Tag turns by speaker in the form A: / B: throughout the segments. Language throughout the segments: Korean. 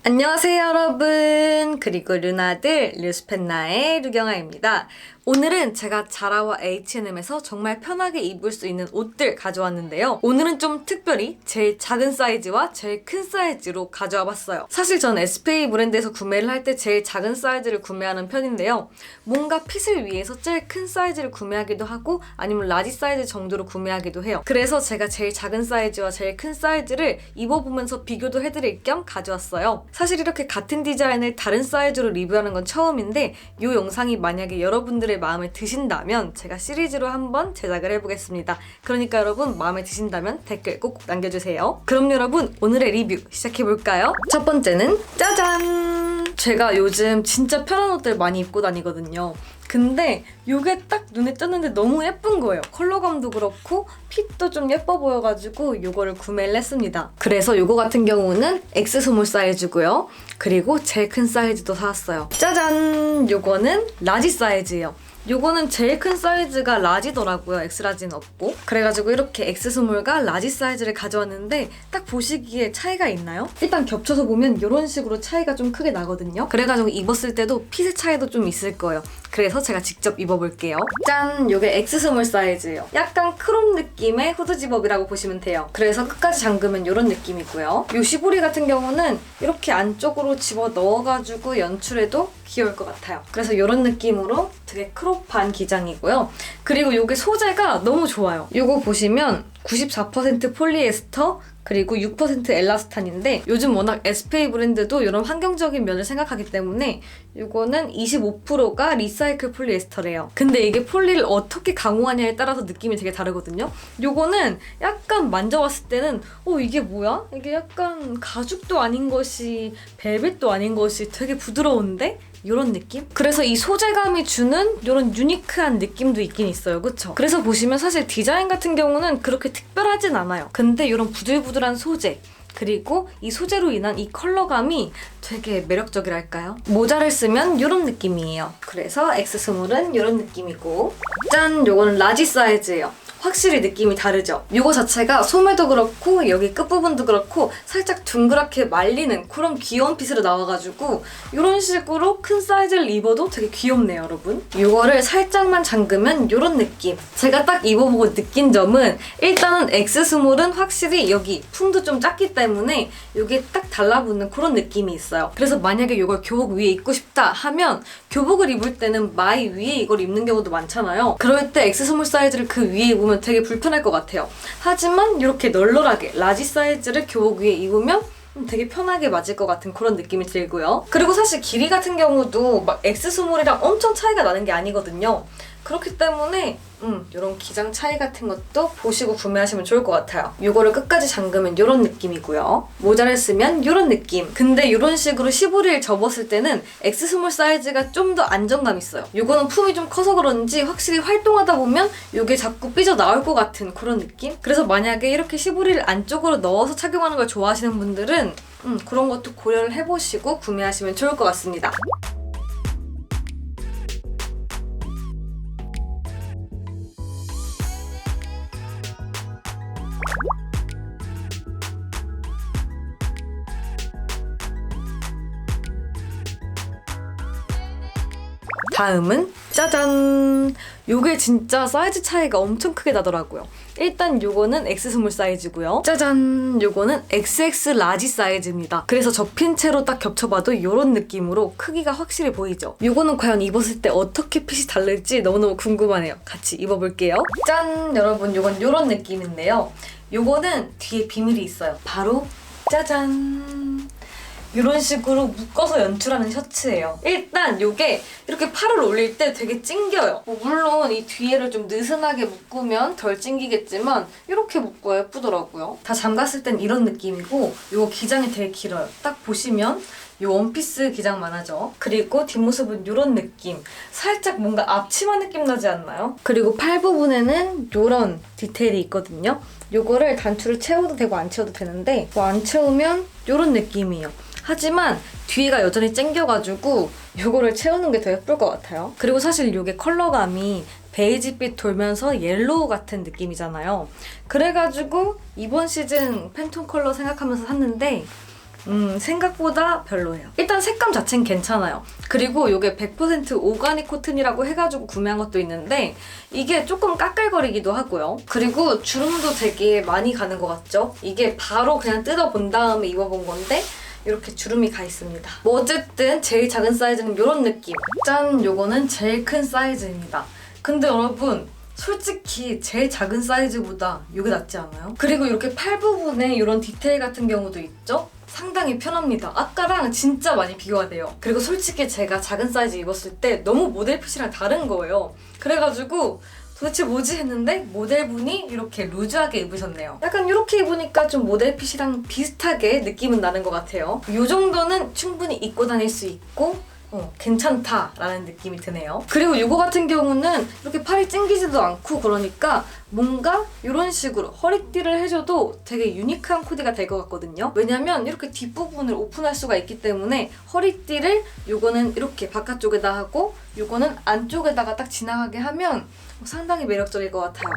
A: 안녕하세요 여러분, 그리고 루나들 류스펜나의 류경아입니다. 오늘은 제가 자라와 H&M에서 정말 편하게 입을 수 있는 옷들 가져왔는데요. 오늘은 좀 특별히 제일 작은 사이즈와 제일 큰 사이즈로 가져와 봤어요. 사실 전 SPA 브랜드에서 구매를 할 때 제일 작은 사이즈를 구매하는 편인데요. 뭔가 핏을 위해서 제일 큰 사이즈를 구매하기도 하고 아니면 라지 사이즈 정도로 구매하기도 해요. 그래서 제가 제일 작은 사이즈와 제일 큰 사이즈를 입어보면서 비교도 해드릴 겸 가져왔어요. 사실 이렇게 같은 디자인을 다른 사이즈로 리뷰하는 건 처음인데 이 영상이 만약에 여러분들의 마음에 드신다면 제가 시리즈로 한번 제작을 해보겠습니다. 그러니까 여러분 마음에 드신다면 댓글 꼭 남겨주세요. 그럼 여러분 오늘의 리뷰 시작해볼까요? 첫 번째는 짜잔! 제가 요즘 진짜 편한 옷들 많이 입고 다니거든요. 근데 이게 딱 눈에 띄는데 너무 예쁜 거예요. 컬러감도 그렇고 핏도 좀 예뻐 보여가지고 이거를 구매를 했습니다. 그래서 이거 같은 경우는 X 스몰 사이즈고요. 그리고 제일 큰 사이즈도 사왔어요. 짜잔! 이거는 라지 사이즈예요. 요거는 제일 큰 사이즈가 라지더라고요. 엑스라지는 없고. 그래가지고 이렇게 X 스몰과 라지 사이즈를 가져왔는데 딱 보시기에 차이가 있나요? 일단 겹쳐서 보면 이런 식으로 차이가 좀 크게 나거든요. 그래가지고 입었을 때도 핏의 차이도 좀 있을 거예요. 그래서 제가 직접 입어볼게요. 짠! 요게 X 스몰 사이즈예요. 약간 크롭 느낌의 후드 집업이라고 보시면 돼요. 그래서 끝까지 잠그면 이런 느낌이고요. 요 시보리 같은 경우는 이렇게 안쪽으로 집어 넣어가지고 연출해도 귀여울 것 같아요. 그래서 이런 느낌으로 되게 크롭한 기장이고요. 그리고 이게 소재가 너무 좋아요. 이거 보시면 94% 폴리에스터 그리고 6% 엘라스탄인데 요즘 워낙 SPA 브랜드도 이런 환경적인 면을 생각하기 때문에 이거는 25%가 리사이클 폴리에스터래요. 근데 이게 폴리를 어떻게 강화하냐에 따라서 느낌이 되게 다르거든요. 요거는 약간 만져봤을 때는 이게 뭐야? 이게 약간 가죽도 아닌 것이 벨벳도 아닌 것이 되게 부드러운데? 이런 느낌? 그래서 이 소재감이 주는 이런 유니크한 느낌도 있긴 있어요. 그쵸? 그래서 보시면 사실 디자인 같은 경우는 그렇게 특별하진 않아요. 근데 이런 부들부들한 소재 그리고 이 소재로 인한 이 컬러감이 되게 매력적이랄까요? 모자를 쓰면 이런 느낌이에요. 그래서 X 스몰은 이런 느낌이고 짠! 요거는 라지 사이즈예요. 확실히 느낌이 다르죠? 이거 자체가 소매도 그렇고 여기 끝부분도 그렇고 살짝 둥그랗게 말리는 그런 귀여운 핏으로 나와가지고 이런 식으로 큰 사이즈를 입어도 되게 귀엽네요, 여러분. 이거를 살짝만 잠그면 이런 느낌. 제가 딱 입어보고 느낀 점은 일단은 X 스몰은 확실히 여기 품도 좀 작기 때문에 이게 딱 달라붙는 그런 느낌이 있어요. 그래서 만약에 이걸 교복 위에 입고 싶다 하면 교복을 입을 때는 마이 위에 이걸 입는 경우도 많잖아요. 그럴 때 X 스몰 사이즈를 그 위에 입으면 되게 불편할 것 같아요. 하지만 이렇게 널널하게 라지 사이즈를 교복 위에 입으면 되게 편하게 맞을 것 같은 그런 느낌이 들고요. 그리고 사실 길이 같은 경우도 막 X 스몰이랑 엄청 차이가 나는 게 아니거든요. 그렇기 때문에 이런 기장 차이 같은 것도 보시고 구매하시면 좋을 것 같아요. 이거를 끝까지 잠그면 이런 느낌이고요. 모자를 쓰면 이런 느낌. 근데 이런 식으로 시보리를 접었을 때는 X 스몰 사이즈가 좀 더 안정감 있어요. 이거는 품이 좀 커서 그런지 확실히 활동하다 보면 이게 자꾸 삐져나올 것 같은 그런 느낌? 그래서 만약에 이렇게 시보리를 안쪽으로 넣어서 착용하는 걸 좋아하시는 분들은 그런 것도 고려를 해보시고 구매하시면 좋을 것 같습니다. 다음은 짜잔! 요게 진짜 사이즈 차이가 엄청 크게 나더라고요. 일단 요거는 X 스몰 사이즈고요. 짜잔! 요거는 XX 라지 사이즈입니다. 그래서 접힌 채로 딱 겹쳐봐도 요런 느낌으로 크기가 확실히 보이죠? 요거는 과연 입었을 때 어떻게 핏이 다를지 너무너무 궁금하네요. 같이 입어볼게요. 짠! 여러분 요건 요런 느낌인데요. 요거는 뒤에 비밀이 있어요. 바로 짜잔! 이런 식으로 묶어서 연출하는 셔츠예요. 일단 이게 이렇게 팔을 올릴 때 되게 찡겨요. 물론 이 뒤에를 좀 느슨하게 묶으면 덜 찡기겠지만 이렇게 묶어야 예쁘더라고요. 다 잠갔을 땐 이런 느낌이고 이거 기장이 되게 길어요. 딱 보시면 이 원피스 기장만 하죠. 그리고 뒷모습은 이런 느낌. 살짝 뭔가 앞치마 느낌 나지 않나요? 그리고 팔 부분에는 이런 디테일이 있거든요. 이거를 단추를 채워도 되고 안 채워도 되는데 안 채우면 이런 느낌이에요. 하지만 뒤가 여전히 쨍겨가지고 이거를 채우는 게 더 예쁠 것 같아요. 그리고 사실 이게 컬러감이 베이지빛 돌면서 옐로우 같은 느낌이잖아요. 그래가지고 이번 시즌 팬톤 컬러 생각하면서 샀는데 생각보다 별로예요. 일단 색감 자체는 괜찮아요. 그리고 이게 100% 오가닉 코튼이라고 해가지고 구매한 것도 있는데 이게 조금 까끌거리기도 하고요. 그리고 주름도 되게 많이 가는 것 같죠? 이게 바로 그냥 뜯어본 다음에 입어본 건데 이렇게 주름이 가 있습니다. 뭐 어쨌든 제일 작은 사이즈는 이런 느낌. 짠! 요거는 제일 큰 사이즈입니다. 근데 여러분 솔직히 제일 작은 사이즈보다 이게 낫지 않아요? 그리고 이렇게 팔 부분에 이런 디테일 같은 경우도 있죠? 상당히 편합니다. 아까랑 진짜 많이 비교가 돼요. 그리고 솔직히 제가 작은 사이즈 입었을 때 너무 모델핏이랑 다른 거예요. 그래가지고 도대체 뭐지 했는데 모델분이 이렇게 루즈하게 입으셨네요. 약간 이렇게 입으니까 좀 모델핏이랑 비슷하게 느낌은 나는 것 같아요. 이 정도는 충분히 입고 다닐 수 있고 괜찮다라는 느낌이 드네요. 그리고 이거 같은 경우는 이렇게 팔이 찡기지도 않고 그러니까 뭔가 이런 식으로 허리띠를 해줘도 되게 유니크한 코디가 될 것 같거든요. 왜냐면 이렇게 뒷부분을 오픈할 수가 있기 때문에 허리띠를 이거는 이렇게 바깥쪽에다 하고 이거는 안쪽에다가 딱 지나가게 하면 상당히 매력적일 것 같아요.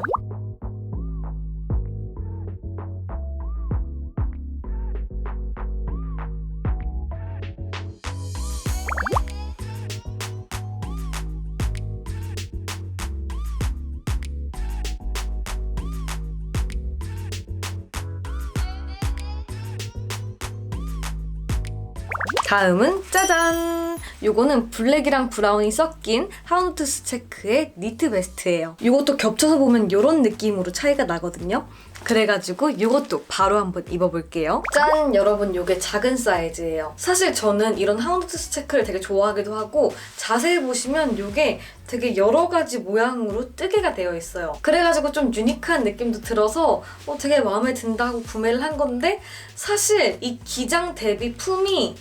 A: 다음은 짜잔! 요거는 블랙이랑 브라운이 섞인 하우노투스 체크의 니트 베스트예요. 이것도 겹쳐서 보면 이런 느낌으로 차이가 나거든요. 그래가지고 이것도 바로 한번 입어볼게요. 짠! 여러분 요게 작은 사이즈예요. 사실 저는 이런 하우노투스 체크를 되게 좋아하기도 하고 자세히 보시면 요게 되게 여러 가지 모양으로 뜨개가 되어 있어요. 그래가지고 좀 유니크한 느낌도 들어서 되게 마음에 든다고 구매를 한 건데 사실 이 기장 대비 품이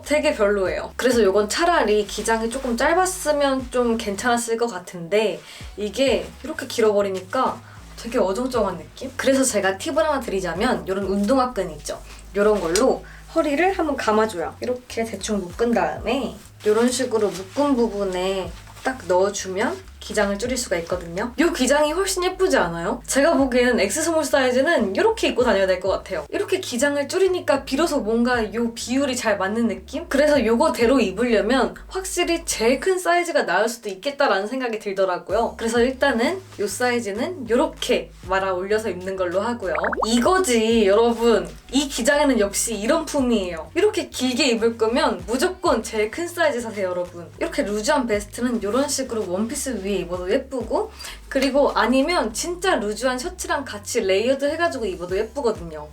A: 되게 별로예요. 그래서 이건 차라리 기장이 조금 짧았으면 좀 괜찮았을 것 같은데 이게 이렇게 길어버리니까 되게 어정쩡한 느낌? 그래서 제가 팁을 하나 드리자면 이런 운동화끈 있죠? 이런 걸로 허리를 한번 감아줘요. 이렇게 대충 묶은 다음에 이런 식으로 묶은 부분에 딱 넣어주면 기장을 줄일 수가 있거든요. 이 기장이 훨씬 예쁘지 않아요? 제가 보기에는 X 스몰 사이즈는 이렇게 입고 다녀야 될 것 같아요. 이렇게 기장을 줄이니까 비로소 뭔가 이 비율이 잘 맞는 느낌? 그래서 이거대로 입으려면 확실히 제일 큰 사이즈가 나을 수도 있겠다라는 생각이 들더라고요. 그래서 일단은 이 사이즈는 이렇게 말아 올려서 입는 걸로 하고요. 이거지 여러분. 이 기장에는 역시 이런 품이에요. 이렇게 길게 입을 거면 무조건 제일 큰 사이즈 사세요 여러분. 이렇게 루즈한 베스트는 이런 식으로 원피스 위에 입어도 예쁘고 그리고 아니면 진짜 루즈한 셔츠랑 같이 레이어드 해가지고 입어도 예쁘거든요.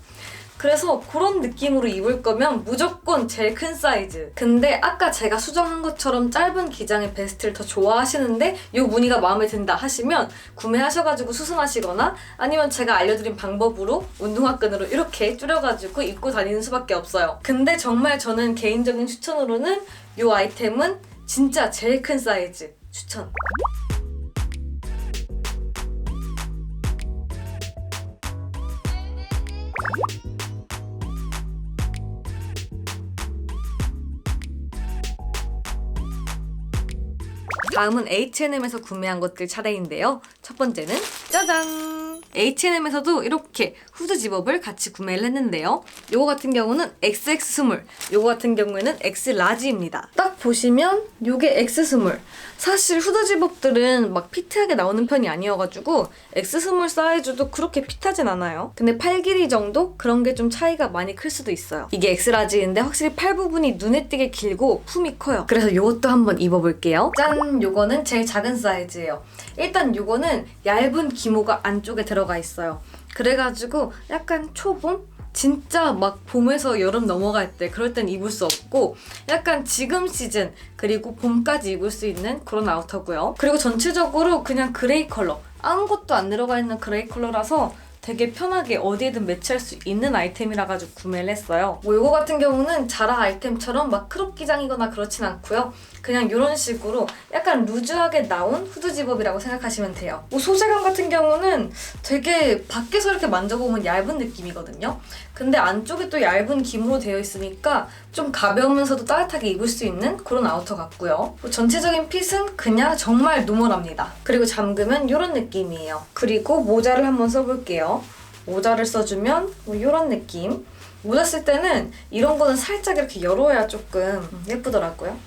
A: 그래서 그런 느낌으로 입을 거면 무조건 제일 큰 사이즈. 근데 아까 제가 수정한 것처럼 짧은 기장의 베스트를 더 좋아하시는데 이 무늬가 마음에 든다 하시면 구매하셔가지고 수선하시거나 아니면 제가 알려드린 방법으로 운동화끈으로 이렇게 줄여가지고 입고 다니는 수밖에 없어요. 근데 정말 저는 개인적인 추천으로는 이 아이템은 진짜 제일 큰 사이즈 추천. 다음은 H&M에서 구매한 것들 차례인데요. 첫 번째는 짜잔! H&M에서도 이렇게 후드 집업을 같이 구매를 했는데요. 요거 같은 경우는 XX 스몰, 요거 같은 경우에는 X 라지입니다. 딱 보시면 요게 X 스몰. 사실 후드 집업들은 막 핏하게 나오는 편이 아니어가지고 X 스몰 사이즈도 그렇게 핏하진 않아요. 근데 팔 길이 정도? 그런 게 좀 차이가 많이 클 수도 있어요. 이게 X 라지인데 확실히 팔 부분이 눈에 띄게 길고 품이 커요. 그래서 요것도 한번 입어볼게요. 짠! 요거는 제일 작은 사이즈예요. 일단 요거는 얇은 기모가 안쪽에 들어가 있어요. 그래가지고 약간 초봄? 진짜 막 봄에서 여름 넘어갈 때 그럴 땐 입을 수 없고 약간 지금 시즌 그리고 봄까지 입을 수 있는 그런 아우터고요. 그리고 전체적으로 그냥 그레이 컬러 아무것도 안 들어가 있는 그레이 컬러라서 되게 편하게 어디에든 매치할 수 있는 아이템이라 가지고 구매를 했어요. 뭐 이거 같은 경우는 자라 아이템처럼 막 크롭 기장이거나 그렇진 않고요. 그냥 이런 식으로 약간 루즈하게 나온 후드 집업이라고 생각하시면 돼요. 뭐 소재감 같은 경우는 되게 밖에서 이렇게 만져보면 얇은 느낌이거든요. 근데 안쪽에 또 얇은 기모로 되어 있으니까 좀 가벼우면서도 따뜻하게 입을 수 있는 그런 아우터 같고요. 뭐 전체적인 핏은 그냥 정말 노멀합니다. 그리고 잠금은 이런 느낌이에요. 그리고 모자를 한번 써볼게요. 모자를 써주면 뭐 이런 느낌. 모자 쓸 때는 이런 거는 살짝 이렇게 열어야 조금 예쁘더라고요.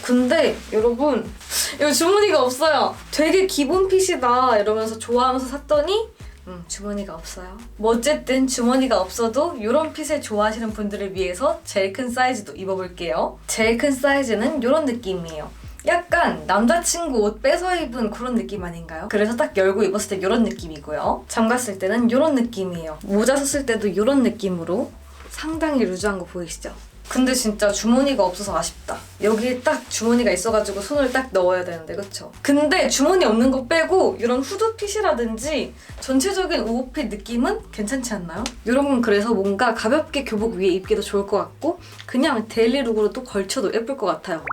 A: 근데 여러분 이거 주머니가 없어요. 되게 기본 핏이다 이러면서 좋아하면서 샀더니 주머니가 없어요. 뭐 어쨌든 주머니가 없어도 이런 핏을 좋아하시는 분들을 위해서 제일 큰 사이즈도 입어볼게요. 제일 큰 사이즈는 이런 느낌이에요. 약간 남자친구 옷 빼서 입은 그런 느낌 아닌가요? 그래서 딱 열고 입었을 때 이런 느낌이고요. 장갑 쓸 때는 이런 느낌이에요. 모자 썼을 때도 이런 느낌으로 상당히 루즈한 거 보이시죠? 근데 진짜 주머니가 없어서 아쉽다. 여기에 딱 주머니가 있어가지고 손을 딱 넣어야 되는데 그쵸? 근데 주머니 없는 거 빼고 이런 후드핏이라든지 전체적인 오버핏 느낌은 괜찮지 않나요? 여러분 그래서 뭔가 가볍게 교복 위에 입기도 좋을 것 같고 그냥 데일리룩으로 또 걸쳐도 예쁠 것 같아요.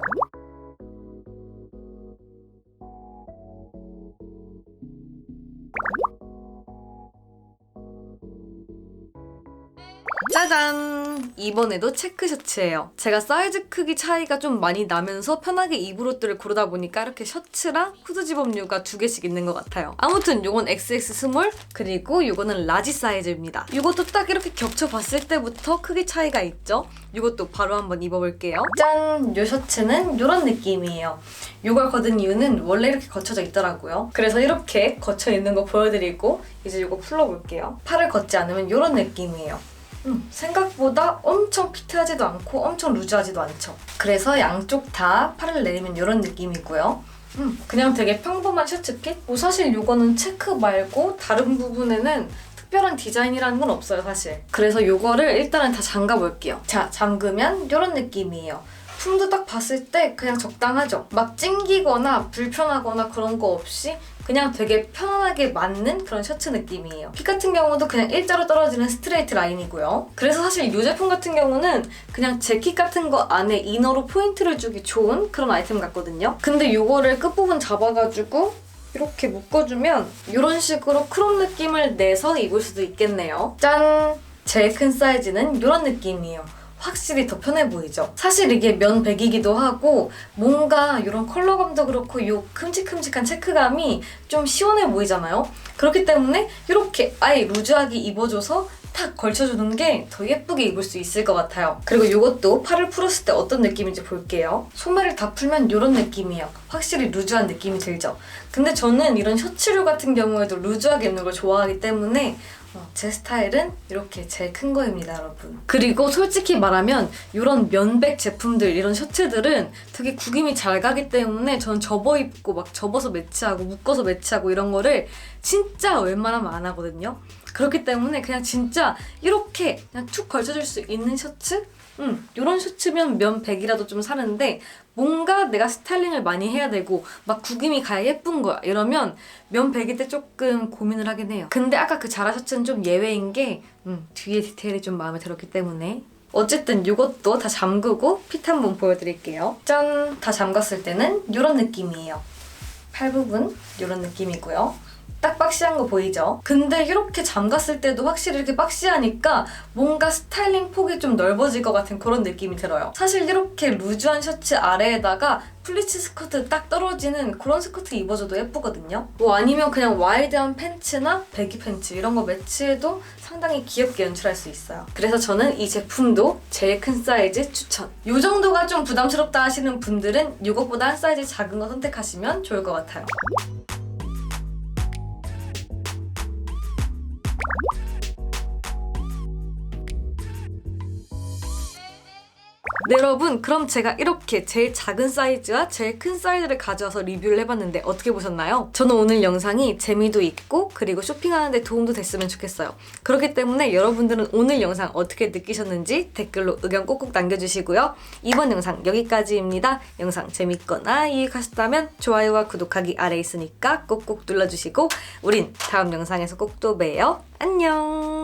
A: 짜잔! 이번에도 체크 셔츠예요. 제가 사이즈 크기 차이가 좀 많이 나면서 편하게 입을 옷들을 고르다 보니까 이렇게 셔츠랑 후드 집업류가 2개씩 있는 것 같아요. 아무튼 이건 XX 스몰 그리고 이거는 라지 사이즈입니다. 이것도 딱 이렇게 겹쳐봤을 때부터 크기 차이가 있죠? 이것도 바로 한번 입어볼게요. 짠! 이 셔츠는 이런 느낌이에요. 이걸 거둔 이유는 원래 이렇게 거쳐져 있더라고요. 그래서 이렇게 거쳐 있는 거 보여드리고 이제 이거 풀러볼게요. 팔을 걷지 않으면 이런 느낌이에요. 생각보다 엄청 피트하지도 않고 엄청 루즈하지도 않죠. 그래서 양쪽 다 팔을 내리면 이런 느낌이고요. 그냥 되게 평범한 셔츠핏? 사실 이거는 체크 말고 다른 부분에는 특별한 디자인이라는 건 없어요, 사실. 그래서 이거를 일단은 다 잠가볼게요. 자, 잠그면 이런 느낌이에요. 품도 딱 봤을 때 그냥 적당하죠? 막 찡기거나 불편하거나 그런 거 없이 그냥 되게 편안하게 맞는 그런 셔츠 느낌이에요. 핏 같은 경우도 그냥 일자로 떨어지는 스트레이트 라인이고요. 그래서 사실 이 제품 같은 경우는 그냥 재킷 같은 거 안에 이너로 포인트를 주기 좋은 그런 아이템 같거든요. 근데 이거를 끝부분 잡아가지고 이렇게 묶어주면 이런 식으로 크롭 느낌을 내서 입을 수도 있겠네요. 짠! 제일 큰 사이즈는 이런 느낌이에요. 확실히 더 편해 보이죠? 사실 이게 면백이기도 하고 뭔가 이런 컬러감도 그렇고 이 큼직큼직한 체크감이 좀 시원해 보이잖아요? 그렇기 때문에 이렇게 아예 루즈하게 입어줘서 탁 걸쳐주는 게 더 예쁘게 입을 수 있을 것 같아요. 그리고 이것도 팔을 풀었을 때 어떤 느낌인지 볼게요. 소매를 다 풀면 이런 느낌이에요. 확실히 루즈한 느낌이 들죠? 근데 저는 이런 셔츠류 같은 경우에도 루즈하게 입는 걸 좋아하기 때문에 제 스타일은 이렇게 제일 큰 거입니다, 여러분. 그리고 솔직히 말하면 이런 면백 제품들, 이런 셔츠들은 되게 구김이 잘 가기 때문에 저는 접어 입고 막 접어서 매치하고 묶어서 매치하고 이런 거를 진짜 웬만하면 안 하거든요. 그렇기 때문에 그냥 진짜 이렇게 그냥 툭 걸쳐줄 수 있는 셔츠? 이런 셔츠면 면 100이라도 좀 사는데 뭔가 내가 스타일링을 많이 해야 되고 막 구김이 가야 예쁜 거야 이러면 면 100일 때 조금 고민을 하긴 해요. 근데 아까 그 자라 셔츠는 좀 예외인 게 뒤에 디테일이 좀 마음에 들었기 때문에 어쨌든 이것도 다 잠그고 핏 한번 보여드릴게요. 짠! 다 잠갔을 때는 이런 느낌이에요. 팔 부분 이런 느낌이고요. 딱 박시한 거 보이죠? 근데 이렇게 잠갔을 때도 확실히 이렇게 박시하니까 뭔가 스타일링 폭이 좀 넓어질 것 같은 그런 느낌이 들어요. 사실 이렇게 루즈한 셔츠 아래에다가 플리츠 스커트 딱 떨어지는 그런 스커트 입어줘도 예쁘거든요. 뭐 아니면 그냥 와이드한 팬츠나 배기 팬츠 이런 거 매치해도 상당히 귀엽게 연출할 수 있어요. 그래서 저는 이 제품도 제일 큰 사이즈 추천. 이 정도가 좀 부담스럽다 하시는 분들은 이것보다 한 사이즈 작은 거 선택하시면 좋을 것 같아요. 네, 여러분 그럼 제가 이렇게 제일 작은 사이즈와 제일 큰 사이즈를 가져와서 리뷰를 해봤는데 어떻게 보셨나요? 저는 오늘 영상이 재미도 있고 그리고 쇼핑하는 데 도움도 됐으면 좋겠어요. 그렇기 때문에 여러분들은 오늘 영상 어떻게 느끼셨는지 댓글로 의견 꼭꼭 남겨주시고요. 이번 영상 여기까지입니다. 영상 재밌거나 유익하셨다면 좋아요와 구독하기 아래 있으니까 꼭꼭 눌러주시고 우린 다음 영상에서 꼭 또 봬요. 안녕!